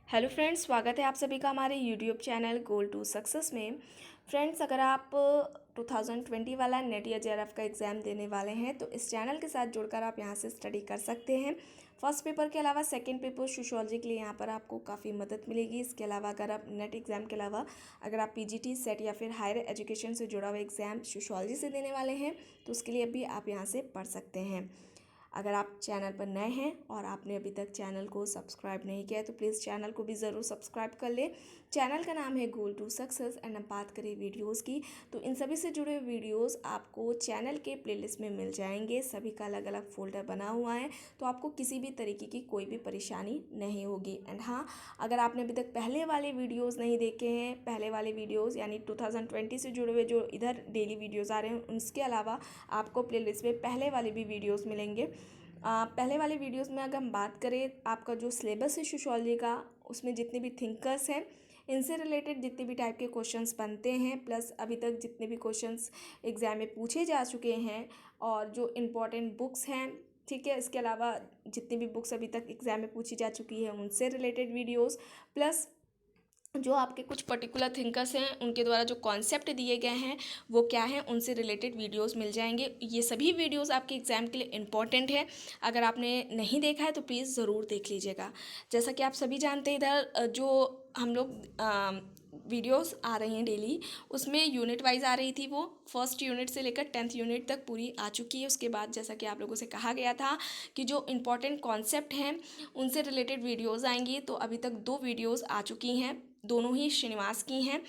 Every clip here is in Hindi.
हेलो फ्रेंड्स, स्वागत है आप सभी का हमारे YouTube channel goal to success में। फ्रेंड्स, अगर आप 2020 वाला नेट या जेआरएफ का एग्ज़ाम देने वाले हैं तो इस चैनल के साथ जुड़कर आप यहां से स्टडी कर सकते हैं। फर्स्ट पेपर के अलावा सेकंड पेपर सोशियोलॉजी के लिए यहां पर आपको काफ़ी मदद मिलेगी। इसके अलावा अगर आप नेट एग्ज़ाम के अलावा अगर आप पीजीटी सेट या फिर हायर एजुकेशन से जुड़ा हुआ एग्ज़ाम सोशियोलॉजी से देने वाले हैं तो उसके लिए भी आप यहाँ से पढ़ सकते हैं। अगर आप चैनल पर नए हैं और आपने अभी तक चैनल को सब्सक्राइब नहीं किया है तो प्लीज़ चैनल को भी ज़रूर सब्सक्राइब कर लें। चैनल का नाम है गोल टू सक्सेस एंड हम बात करें वीडियोस की तो इन सभी से जुड़े वीडियोस आपको चैनल के प्लेलिस्ट में मिल जाएंगे। सभी का अलग अलग फोल्डर बना हुआ है तो आपको किसी भी तरीके की कोई भी परेशानी नहीं होगी। एंड हाँ, अगर आपने अभी तक पहले वाले वीडियोज़ नहीं देखे हैं, पहले वाले वीडियोज़ यानी 2020 से जुड़े हुए जो इधर डेली वीडियोज़ आ रहे हैं उसके अलावा आपको प्लेलिस्ट में पहले वाले भी वीडियोज़ मिलेंगे। पहले वाले वीडियोस में अगर हम बात करें आपका जो सिलेबस है सोशियोलॉजी का, उसमें जितने भी थिंकर्स हैं इनसे रिलेटेड जितने भी टाइप के क्वेश्चंस बनते हैं, प्लस अभी तक जितने भी क्वेश्चंस एग्ज़ाम में पूछे जा चुके हैं और जो इम्पोर्टेंट बुक्स हैं, ठीक है, इसके अलावा जितनी भी बुक्स अभी तक एग्ज़ाम में पूछी जा चुकी है उनसे रिलेटेड वीडियोज़, प्लस जो आपके कुछ पर्टिकुलर थिंकर्स हैं उनके द्वारा जो कॉन्सेप्ट दिए गए हैं वो क्या हैं उनसे रिलेटेड वीडियोस मिल जाएंगे। ये सभी वीडियोस आपके एग्ज़ाम के लिए इम्पॉर्टेंट है। अगर आपने नहीं देखा है तो प्लीज़ ज़रूर देख लीजिएगा। जैसा कि आप सभी जानते हैं इधर जो हम लोग वीडियोस आ रही हैं डेली, उसमें यूनिट वाइज आ रही थी। वो फर्स्ट यूनिट से लेकर 10th यूनिट तक पूरी आ चुकी है। उसके बाद जैसा कि आप लोगों से कहा गया था कि जो इम्पोर्टेंट कॉन्सेप्ट हैं उनसे रिलेटेड वीडियोस आएंगी, तो अभी तक 2 वीडियोस आ चुकी हैं, दोनों ही श्रीनिवास की हैं।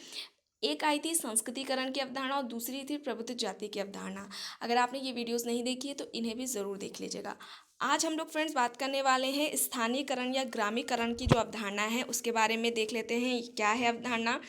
एक आई थी संस्कृतिकरण की अवधारणा और दूसरी थी प्रबुद्ध जाति की अवधारणा। अगर आपने ये वीडियोस नहीं देखी है तो इन्हें भी ज़रूर देख लीजिएगा। आज हम लोग फ्रेंड्स बात करने वाले हैं स्थानीयकरण या ग्रामीकरण की जो अवधारणा है उसके बारे में। देख लेते हैं क्या है अवधारणा।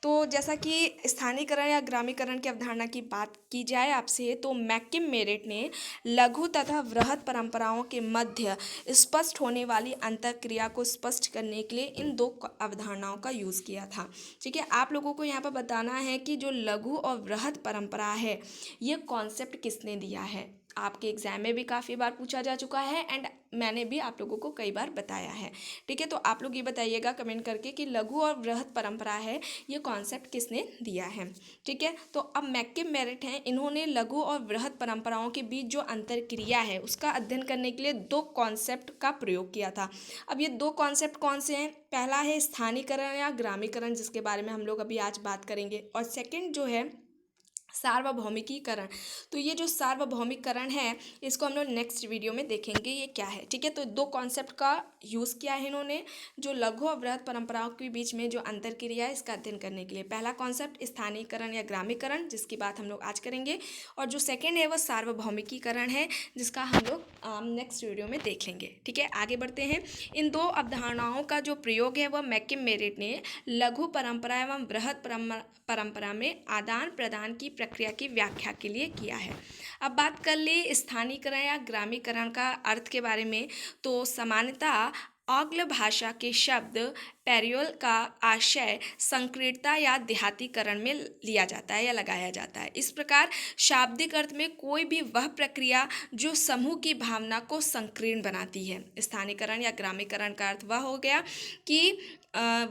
तो जैसा कि स्थानीयकरण या ग्रामीकरण की अवधारणा की बात की जाए आपसे तो मैकिम मेरिट ने लघु तथा वृहद परंपराओं के मध्य स्पष्ट होने वाली अंतःक्रिया को स्पष्ट करने के लिए इन दो अवधारणाओं का यूज़ किया था। ठीक है, आप लोगों को यहाँ पर बताना है कि जो लघु और वृहद परंपरा है ये कॉन्सेप्ट किसने दिया है। आपके एग्जाम में भी काफ़ी बार पूछा जा चुका है एंड मैंने भी आप लोगों को कई बार बताया है। ठीक है, तो आप लोग ये बताइएगा कमेंट करके कि लघु और वृहद परंपरा है ये कॉन्सेप्ट किसने दिया है। ठीक है, तो अब मैकिम मेरिट हैं, इन्होंने लघु और वृहद परंपराओं के बीच जो अंतरक्रिया है उसका अध्ययन करने के लिए 2 कॉन्सेप्ट का प्रयोग किया था। अब ये 2 कॉन्सेप्ट कौन से हैं? पहला है स्थानीयकरण या ग्रामीकरण, जिसके बारे में हम लोग अभी आज बात करेंगे, और सेकंड जो है सार्वभौमिकीकरण। तो ये जो सार्वभौमिकरण है इसको हम लोग नेक्स्ट वीडियो में देखेंगे ये क्या है। ठीक है, तो 2 कॉन्सेप्ट का यूज़ किया है इन्होंने जो लघु और वृहद परंपराओं के बीच में जो अंतरक्रिया है इसका अध्ययन करने के लिए। पहला कॉन्सेप्ट स्थानीयकरण या ग्रामीकरण, जिसकी बात हम लोग आज करेंगे, और जो सेकेंड है वह सार्वभौमिकीकरण है जिसका हम लोग नेक्स्ट वीडियो में देख लेंगे। ठीक है, आगे बढ़ते हैं। इन 2 अवधारणाओं का जो प्रयोग है वह मैकिम मेरिट ने लघु परंपरा एवं वृहद परंपरा में आदान प्रदान की प्रक्रिया की व्याख्या के लिए किया है। अब बात कर ले स्थानीयकरण या ग्रामीकरण का अर्थ के बारे में, तो सामान्यतः आंग्ल भाषा के शब्द पेरियोल का आशय संकीर्णता या देहातीकरण में लिया जाता है या लगाया जाता है। इस प्रकार शाब्दिक अर्थ में कोई भी वह प्रक्रिया जो समूह की भावना को संकीर्ण बनाती है। स्थानीयकरण या ग्रामीकरण का अर्थ वह हो गया कि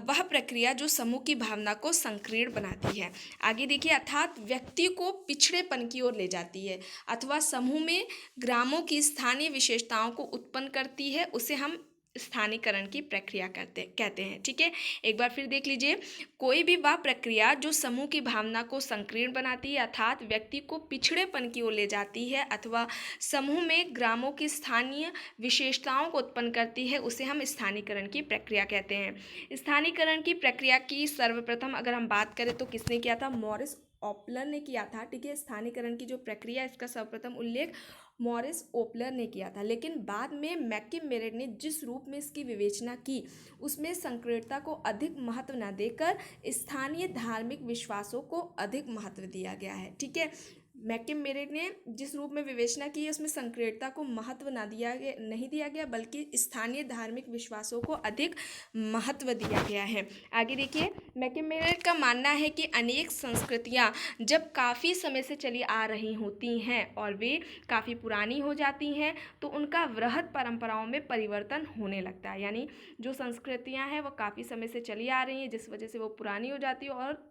वह प्रक्रिया जो समूह की भावना को संकीर्ण बनाती है। आगे देखिए, अर्थात व्यक्ति को पिछड़ेपन की ओर ले जाती है अथवा समूह में ग्रामों की स्थानीय विशेषताओं को उत्पन्न करती है, उसे हम स्थानीयकरण की प्रक्रिया कहते हैं। ठीक है, एक बार फिर देख लीजिए, कोई भी वह प्रक्रिया जो समूह की भावना को संकीर्ण बनाती है अर्थात व्यक्ति को पिछड़ेपन की ओर ले जाती है अथवा समूह में ग्रामों की स्थानीय विशेषताओं को उत्पन्न करती है, उसे हम स्थानीयकरण की प्रक्रिया कहते हैं। स्थानीयकरण की प्रक्रिया की सर्वप्रथम अगर हम बात करें तो किसने किया था? मॉरिस ओपलर ने किया था। ठीक है, स्थानीयकरण की जो प्रक्रिया इसका सर्वप्रथम उल्लेख मॉरिस ओपलर ने किया था, लेकिन बाद में मैकिम मेरिट ने जिस रूप में इसकी विवेचना की उसमें संकीर्णता को अधिक महत्व न देकर स्थानीय धार्मिक विश्वासों को अधिक महत्व दिया गया है। ठीक है, मैकम मेरेट ने जिस रूप में विवेचना की है उसमें संकीर्णता को महत्व नहीं दिया गया, बल्कि स्थानीय धार्मिक विश्वासों को अधिक महत्व दिया गया है। आगे देखिए, मैकम मेरेट का मानना है कि अनेक संस्कृतियां जब काफ़ी समय से चली आ रही होती हैं और वे काफ़ी पुरानी हो जाती हैं तो उनका वृहद परंपराओं में परिवर्तन होने लगता है। यानी जो संस्कृतियां हैं वो काफ़ी समय से चली आ रही हैं, जिस वजह से वो पुरानी हो जाती है और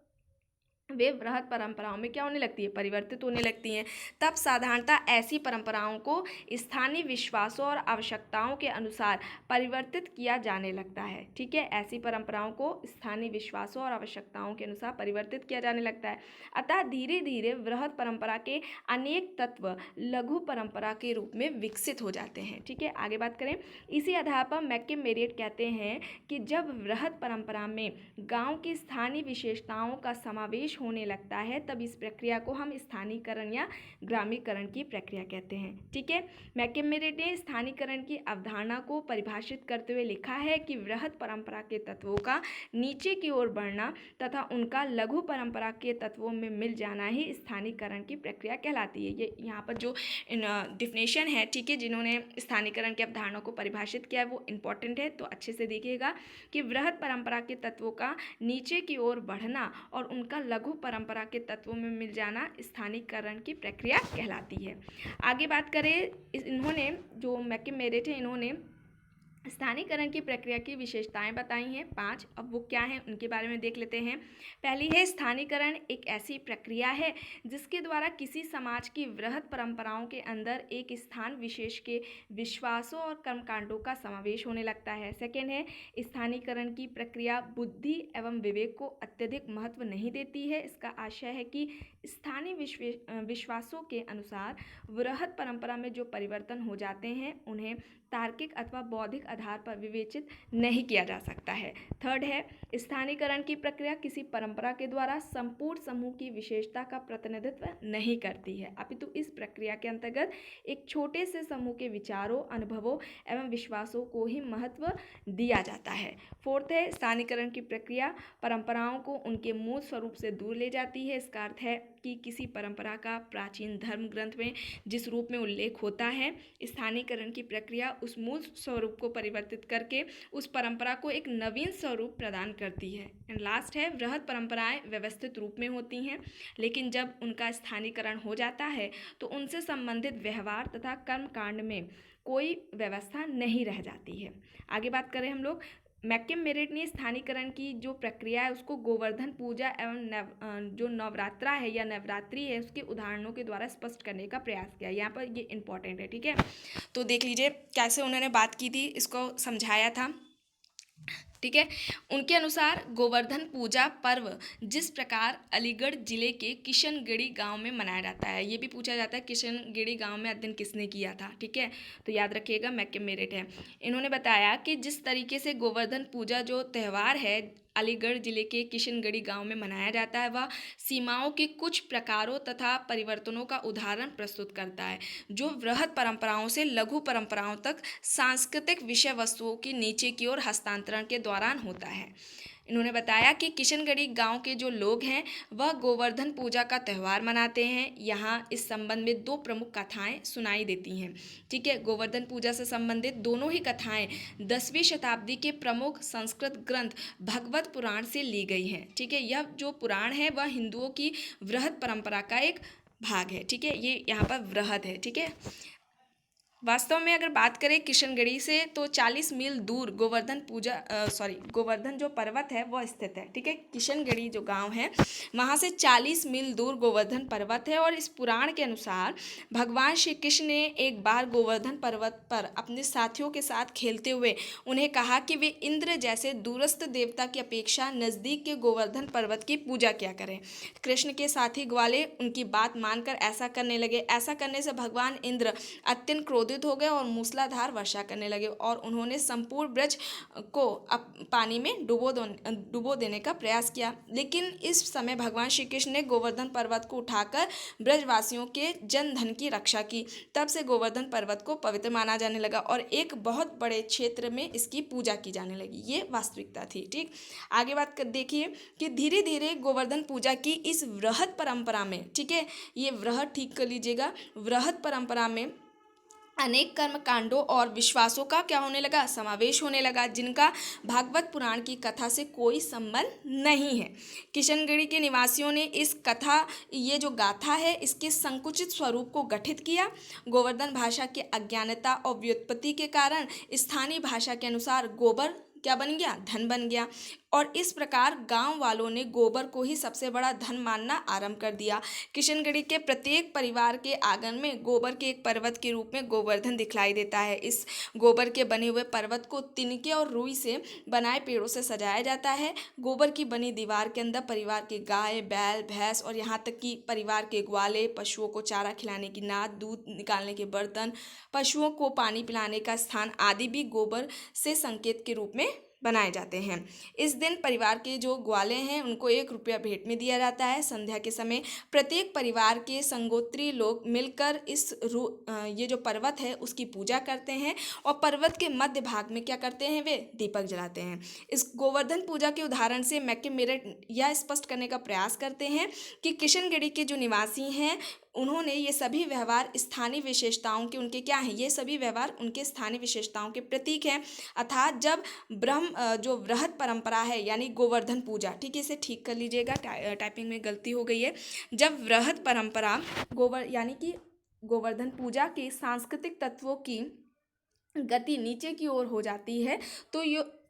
वे वृहद परंपराओं में क्या होने लगती है, परिवर्तित होने लगती हैं। तब साधारणतः ऐसी परंपराओं को स्थानीय विश्वासों और आवश्यकताओं के अनुसार परिवर्तित किया जाने लगता है। ठीक है, ऐसी परंपराओं को स्थानीय विश्वासों और आवश्यकताओं के अनुसार परिवर्तित किया जाने लगता है। अतः धीरे धीरे वृहद परंपरा के अनेक तत्व लघु परंपरा के रूप में विकसित हो जाते हैं। ठीक है, आगे बात करें। इसी आधार पर मैकम मेरेट कहते हैं कि जब वृहद परंपरा में गाँव की स्थानीय विशेषताओं का समावेश होने लगता है तब इस प्रक्रिया को हम स्थानीयकरण या ग्रामीकरण की प्रक्रिया कहते हैं। ठीक है, मैकम मेरेट ने स्थानीयकरण की अवधारणा को परिभाषित करते हुए लिखा है कि वृहद परंपरा के तत्वों का नीचे की ओर बढ़ना तथा उनका लघु परंपरा के तत्वों में मिल जाना ही स्थानीयकरण की प्रक्रिया कहलाती है। ये यहाँ पर जो डिफिनेशन है, ठीक है, जिन्होंने स्थानीयकरण की अवधारणा को परिभाषित किया है वो इम्पोर्टेंट है, तो अच्छे से देखिएगा कि वृहद परंपरा के तत्वों का नीचे की ओर बढ़ना और उनका लघु परंपरा के तत्वों में मिल जाना स्थानीयकरण की प्रक्रिया कहलाती है। आगे बात करें, इन्होंने जो मैकम मेरेट है इन्होंने स्थानीयकरण की प्रक्रिया की विशेषताएं बताई हैं 5। अब वो क्या हैं उनके बारे में देख लेते हैं। पहली है, स्थानीयकरण एक ऐसी प्रक्रिया है जिसके द्वारा किसी समाज की वृहद परंपराओं के अंदर एक स्थान विशेष के विश्वासों और कर्मकांडों का समावेश होने लगता है। सेकेंड है, स्थानीयकरण की प्रक्रिया बुद्धि एवं विवेक को अत्यधिक महत्व नहीं देती है। इसका आशय है कि स्थानीय विश्वासों के अनुसार वृहद परंपरा में जो परिवर्तन हो जाते हैं उन्हें तार्किक अथवा बौद्धिक आधार पर विवेचित नहीं किया जा सकता है। थर्ड है, स्थानीयकरण की प्रक्रिया किसी परंपरा के द्वारा संपूर्ण समूह की विशेषता का प्रतिनिधित्व नहीं करती है, अपितु इस प्रक्रिया के अंतर्गत एक छोटे से समूह के विचारों, अनुभवों एवं विश्वासों को ही महत्व दिया जाता है। फोर्थ है, स्थानीयकरण की प्रक्रिया परंपराओं को उनके मूल स्वरूप से दूर ले जाती है। इसका अर्थ है कि किसी परंपरा का प्राचीन धर्म ग्रंथ में जिस रूप में उल्लेख होता है, स्थानीयकरण की प्रक्रिया उस मूल स्वरूप को परिवर्तित करके उस परंपरा को एक नवीन स्वरूप प्रदान करती है। एंड लास्ट है, वृहद परंपराएं व्यवस्थित रूप में होती हैं, लेकिन जब उनका स्थानीयकरण हो जाता है तो उनसे संबंधित व्यवहार तथा कर्मकांड में कोई व्यवस्था नहीं रह जाती है। आगे बात करें हम लोग, मैकम मेरेट ने स्थानीयकरण की जो प्रक्रिया है उसको गोवर्धन पूजा एवं जो नवरात्रा है या नवरात्रि है उसके उदाहरणों के द्वारा स्पष्ट करने का प्रयास किया। यहाँ पर ये इंपॉर्टेंट है। ठीक है, तो देख लीजिए कैसे उन्होंने बात की थी, इसको समझाया था। ठीक है, उनके अनुसार गोवर्धन पूजा पर्व जिस प्रकार अलीगढ़ जिले के किशनगढ़ी गांव में मनाया जाता है, ये भी पूछा जाता है किशनगढ़ी गांव में अध्ययन किसने किया था। ठीक है, तो याद रखिएगा मैकम मेरेट है। इन्होंने बताया कि जिस तरीके से गोवर्धन पूजा जो त्यौहार है अलीगढ़ जिले के किशनगढ़ी गांव में मनाया जाता है वह सीमाओं के कुछ प्रकारों तथा परिवर्तनों का उदाहरण प्रस्तुत करता है जो वृहद परंपराओं से लघु परंपराओं तक सांस्कृतिक विषय वस्तुओं की नीचे की ओर हस्तांतरण के दौरान होता है। इन्होंने बताया कि किशनगढ़ी गांव के जो लोग हैं वह गोवर्धन पूजा का त्यौहार मनाते हैं। यहाँ इस संबंध में 2 प्रमुख कथाएं सुनाई देती हैं। ठीक है, गोवर्धन पूजा से संबंधित दोनों ही कथाएं 10वीं शताब्दी के प्रमुख संस्कृत ग्रंथ भगवत पुराण से ली गई हैं। ठीक है, यह जो पुराण है वह हिंदुओं की वृहद परंपरा का एक भाग है। ठीक है, ये यहाँ पर वृहद है। ठीक है, वास्तव में अगर बात करें किशनगढ़ी से तो 40 मील दूर गोवर्धन जो पर्वत है वह स्थित है। ठीक है, किशनगढ़ी जो गांव है वहाँ से 40 मील दूर गोवर्धन पर्वत है और इस पुराण के अनुसार भगवान श्री कृष्ण ने एक बार गोवर्धन पर्वत पर अपने साथियों के साथ खेलते हुए उन्हें कहा कि वे इंद्र जैसे दूरस्थ देवता की अपेक्षा नज़दीक के गोवर्धन पर्वत की पूजा किया करें। कृष्ण के साथी ग्वाले उनकी बात मानकर ऐसा करने लगे। ऐसा करने से भगवान इंद्र अत्यंत क्रोधित क्रोधित हो गए और मूसलाधार वर्षा करने लगे और उन्होंने संपूर्ण ब्रज को पानी में डुबो देने का प्रयास किया। लेकिन इस समय भगवान श्री कृष्ण ने गोवर्धन पर्वत को उठाकर ब्रजवासियों के जन धन की रक्षा की। तब से गोवर्धन पर्वत को पवित्र माना जाने लगा और एक बहुत बड़े क्षेत्र में इसकी पूजा की जाने लगी। ये वास्तविकता थी। ठीक, आगे बात कर देखिए कि धीरे धीरे गोवर्धन पूजा की इस वृहत परंपरा में, ठीक है, ये वृहत ठीक कर लीजिएगा, वृहत परंपरा में अनेक कर्म कांडों और विश्वासों का क्या होने लगा, समावेश होने लगा, जिनका भागवत पुराण की कथा से कोई संबंध नहीं है। किशनगढ़ी के निवासियों ने इस कथा, ये जो गाथा है, इसके संकुचित स्वरूप को गठित किया। गोवर्धन भाषा के अज्ञानता और व्युत्पत्ति के कारण स्थानीय भाषा के अनुसार गोबर क्या बन गया, धन बन गया और इस प्रकार गांव वालों ने गोबर को ही सबसे बड़ा धन मानना आरंभ कर दिया। किशनगढ़ी के प्रत्येक परिवार के आंगन में गोबर के एक पर्वत के रूप में गोवर्धन दिखलाई देता है। इस गोबर के बने हुए पर्वत को तिनके और रुई से बनाए पेड़ों से सजाया जाता है। गोबर की बनी दीवार के अंदर परिवार के गाय, बैल, भैंस और यहाँ तक कि परिवार के ग्वाले, पशुओं को चारा खिलाने की नाद, दूध निकालने के बर्तन, पशुओं को पानी पिलाने का स्थान आदि भी गोबर से संकेत के रूप में बनाए जाते हैं। इस दिन परिवार के जो ग्वाले हैं उनको 1 रुपया भेंट में दिया जाता है। संध्या के समय प्रत्येक परिवार के संगोत्री लोग मिलकर ये जो पर्वत है उसकी पूजा करते हैं और पर्वत के मध्य भाग में क्या करते हैं, वे दीपक जलाते हैं। इस गोवर्धन पूजा के उदाहरण से मैकमेरेट यह स्पष्ट करने का प्रयास करते हैं कि किशनगढ़ी के जो निवासी हैं उन्होंने ये सभी व्यवहार स्थानीय विशेषताओं के, उनके क्या हैं, ये सभी व्यवहार उनके स्थानीय विशेषताओं के प्रतीक हैं। अर्थात जब जो वृहत परंपरा है यानी गोवर्धन पूजा, ठीक है, इसे ठीक कर लीजिएगा, टाइपिंग में गलती हो गई है। जब वृहत परंपरा यानी कि गोवर्धन पूजा के सांस्कृतिक तत्वों की गति नीचे की ओर हो जाती है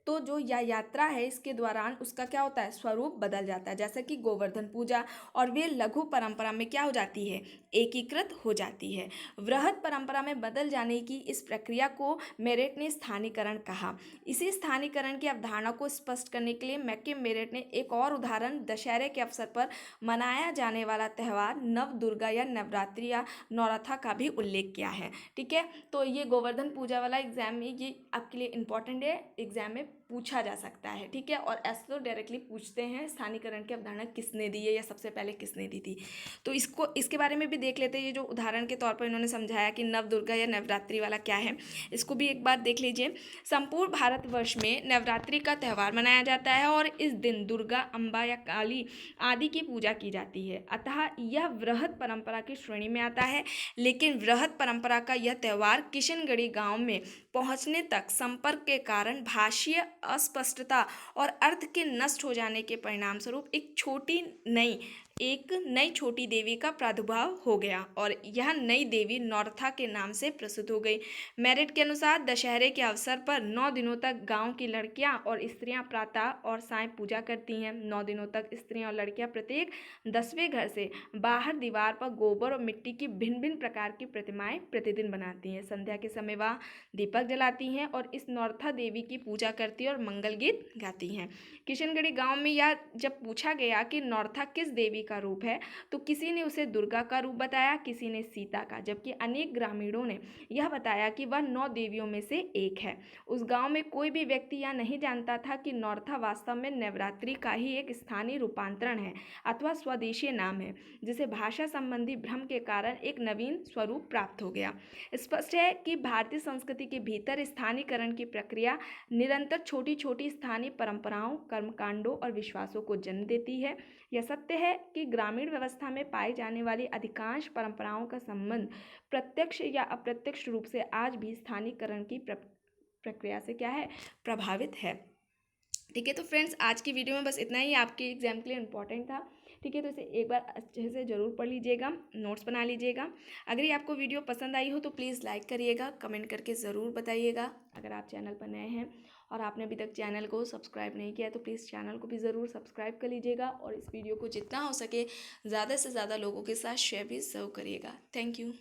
तो जो यात्रा है इसके दौरान उसका क्या होता है, स्वरूप बदल जाता है। जैसे कि गोवर्धन पूजा और वे लघु परंपरा में क्या हो जाती है, एकीकृत हो जाती है। वृहत परंपरा में बदल जाने की इस प्रक्रिया को मेरेट ने स्थानीकरण कहा। इसी स्थानीकरण की अवधारणा को स्पष्ट करने के लिए मेरेट ने एक और उदाहरण दशहरे के अवसर पर मनाया जाने वाला त्यौहार नव दुर्गा या नवरात्रि या नौरथा का भी उल्लेख किया है। ठीक है, तो ये गोवर्धन पूजा वाला एग्जाम में ये आपके लिए इंपॉर्टेंट है, एग्जाम में पूछा जा सकता है। ठीक है, और ऐसे तो डायरेक्टली पूछते हैं स्थानीकरण की अवधारणा किसने दी है या सबसे पहले किसने दी थी, तो इसके बारे में भी देख लेते हैं। ये जो उदाहरण के तौर पर इन्होंने समझाया कि नव दुर्गा या नवरात्रि वाला क्या है, इसको भी एक बार देख लीजिए। संपूर्ण भारतवर्ष में नवरात्रि का त्यौहार मनाया जाता है और इस दिन दुर्गा, अम्बा या काली आदि की पूजा की जाती है। अतः यह वृहत परंपरा की श्रेणी में आता है। लेकिन वृहत परंपरा का यह त्यौहार किशनगढ़ी गांव में पहुंचने तक संपर्क के कारण भाषीय अस्पष्टता और अर्थ के नष्ट हो जाने के परिणाम स्वरूप एक नई छोटी देवी का प्रादुर्भाव हो गया और यह नई देवी नौरथा के नाम से प्रसिद्ध हो गई। मेरिट के अनुसार दशहरे के अवसर पर 9 दिनों तक गांव की लड़कियां और स्त्रियां प्रातः और सायं पूजा करती हैं। 9 दिनों तक स्त्रियां और लड़कियां प्रत्येक 10वें घर से बाहर दीवार पर गोबर और मिट्टी की भिन्न भिन्न प्रकार की प्रतिमाएं प्रतिदिन बनाती हैं। संध्या के समय वह दीपक जलाती हैं और इस नौरथा देवी की पूजा करती हैं और मंगल गीत गाती हैं। किशनगढ़ी गांव में यह जब पूछा गया कि नौरथा किस देवी का रूप है तो किसी ने उसे दुर्गा का रूप बताया, किसी ने सीता का, जबकि अनेक ग्रामीणों ने यह बताया कि वह 9 देवियों में से एक है। उस गांव में कोई भी व्यक्ति यह नहीं जानता था कि नौरथा वास्तव में नवरात्रि का ही एक स्थानीय रूपांतरण है अथवा स्वदेशी नाम है, जिसे भाषा संबंधी भ्रम के कारण एक नवीन स्वरूप प्राप्त हो गया। स्पष्ट है कि भारतीय संस्कृति के भीतर स्थानीयकरण की प्रक्रिया निरंतर छोटी छोटी स्थानीय परंपराओं, कर्मकांडों और विश्वासों को जन्म देती है। यह सत्य है कि ग्रामीण व्यवस्था में पाई जाने वाली अधिकांश परंपराओं का संबंध प्रत्यक्ष या अप्रत्यक्ष रूप से आज भी स्थानीयकरण की प्रक्रिया से क्या है, प्रभावित है। ठीक है, तो फ्रेंड्स आज की वीडियो में बस इतना ही, आपके एग्जाम के लिए इम्पोर्टेंट था। ठीक है, तो इसे एक बार अच्छे से ज़रूर पढ़ लीजिएगा, नोट्स बना लीजिएगा। अगर ये आपको वीडियो पसंद आई हो तो प्लीज़ लाइक करिएगा, कमेंट करके ज़रूर बताइएगा। अगर आप चैनल पर नए हैं और आपने अभी तक चैनल को सब्सक्राइब नहीं किया है तो प्लीज़ चैनल को भी ज़रूर सब्सक्राइब कर लीजिएगा और इस वीडियो को जितना हो सके ज़्यादा से ज़्यादा लोगों के साथ शेयर भी ज़रूर करिएगा। Thank you.